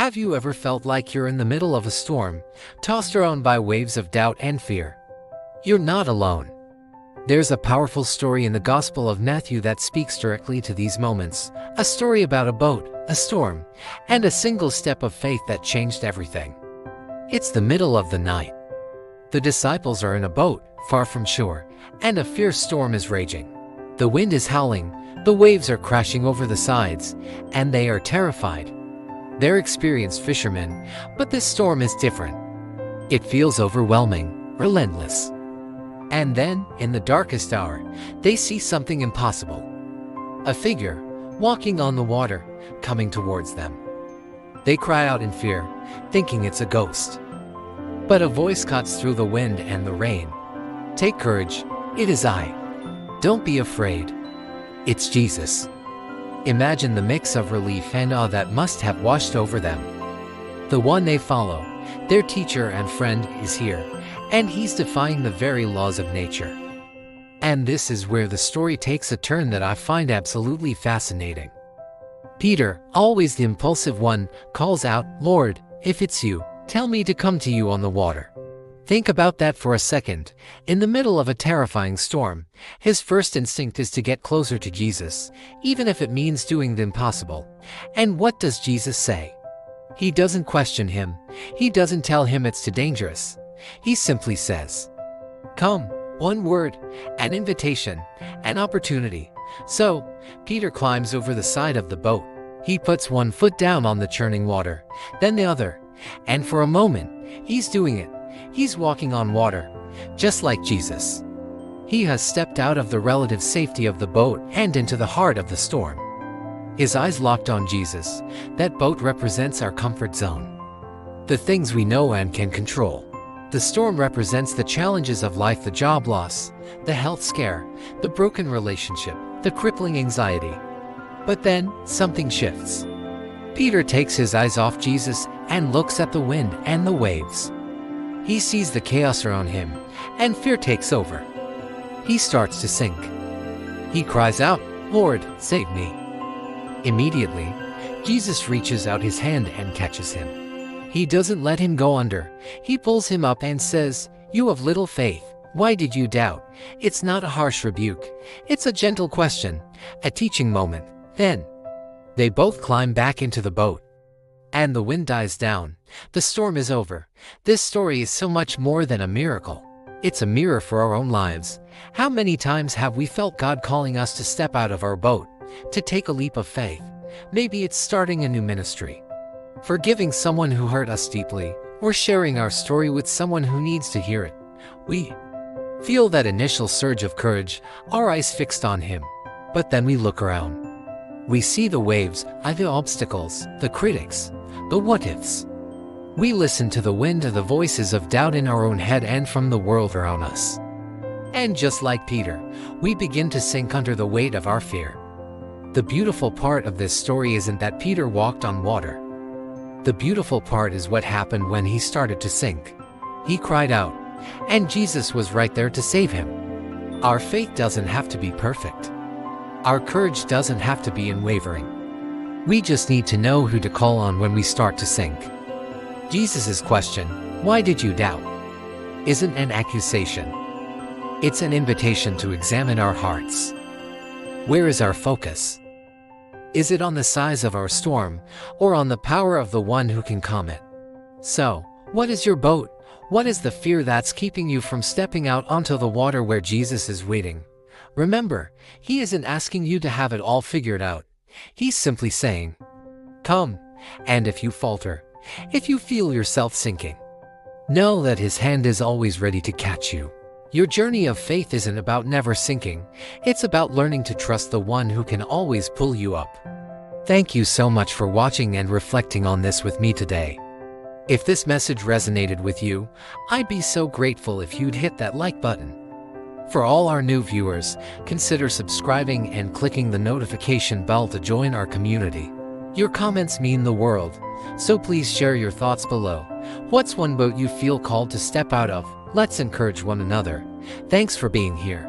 Have you ever felt like you're in the middle of a storm, tossed around by waves of doubt and fear? You're not alone. There's a powerful story in the Gospel of Matthew that speaks directly to these moments. A story about a boat, a storm, and a single step of faith that changed everything. It's the middle of the night. The disciples are in a boat, far from shore, and a fierce storm is raging. The wind is howling, the waves are crashing over the sides, and they are terrified. They're experienced fishermen, but this storm is different. It feels overwhelming, relentless. And then, in the darkest hour, they see something impossible. A figure, walking on the water, coming towards them. They cry out in fear, thinking it's a ghost. But a voice cuts through the wind and the rain. "Take courage, it is I. Don't be afraid. It's Jesus." Imagine the mix of relief and awe that must have washed over them. The one they follow, their teacher and friend, is here, and he's defying the very laws of nature. And this is where the story takes a turn that I find absolutely fascinating. Peter, always the impulsive one, calls out, "Lord, if it's you, tell me to come to you on the water." Think about that for a second. In the middle of a terrifying storm, his first instinct is to get closer to Jesus, even if it means doing the impossible. And what does Jesus say? He doesn't question him. He doesn't tell him it's too dangerous. He simply says, "Come." One word, an invitation, an opportunity. So, Peter climbs over the side of the boat. He puts one foot down on the churning water, then the other. And for a moment, he's doing it. He's walking on water, just like Jesus. He has stepped out of the relative safety of the boat and into the heart of the storm. His eyes locked on Jesus. That boat represents our comfort zone. The things we know and can control. The storm represents the challenges of life, the job loss, the health scare, the broken relationship, the crippling anxiety. But then, something shifts. Peter takes his eyes off Jesus and looks at the wind and the waves. He sees the chaos around him, and fear takes over. He starts to sink. He cries out, "Lord, save me." Immediately, Jesus reaches out his hand and catches him. He doesn't let him go under. He pulls him up and says, "You have little faith. Why did you doubt?" It's not a harsh rebuke. It's a gentle question, a teaching moment. Then, they both climb back into the boat. And the wind dies down. The storm is over. This story is so much more than a miracle. It's a mirror for our own lives. How many times have we felt God calling us to step out of our boat, to take a leap of faith? Maybe it's starting a new ministry, forgiving someone who hurt us deeply, or sharing our story with someone who needs to hear it. We feel that initial surge of courage, our eyes fixed on Him. But then we look around. We see the waves, the obstacles, the critics, the what-ifs. We listen to the wind, the voices of doubt in our own head and from the world around us. And just like Peter, we begin to sink under the weight of our fear. The beautiful part of this story isn't that Peter walked on water. The beautiful part is what happened when he started to sink. He cried out, and Jesus was right there to save him. Our faith doesn't have to be perfect. Our courage doesn't have to be unwavering. We just need to know who to call on when we start to sink. Jesus' question, "Why did you doubt?" isn't an accusation. It's an invitation to examine our hearts. Where is our focus? Is it on the size of our storm, or on the power of the one who can calm it? So, what is your boat? What is the fear that's keeping you from stepping out onto the water where Jesus is waiting? Remember, He isn't asking you to have it all figured out. He's simply saying, "Come." And if you falter, if you feel yourself sinking, know that His hand is always ready to catch you. Your journey of faith isn't about never sinking. It's about learning to trust the one who can always pull you up. Thank you so much for watching and reflecting on this with me today. If this message resonated with you, I'd be so grateful if you'd hit that like button. For all our new viewers, consider subscribing and clicking the notification bell to join our community. Your comments mean the world, so please share your thoughts below. What's one boat you feel called to step out of? Let's encourage one another. Thanks for being here.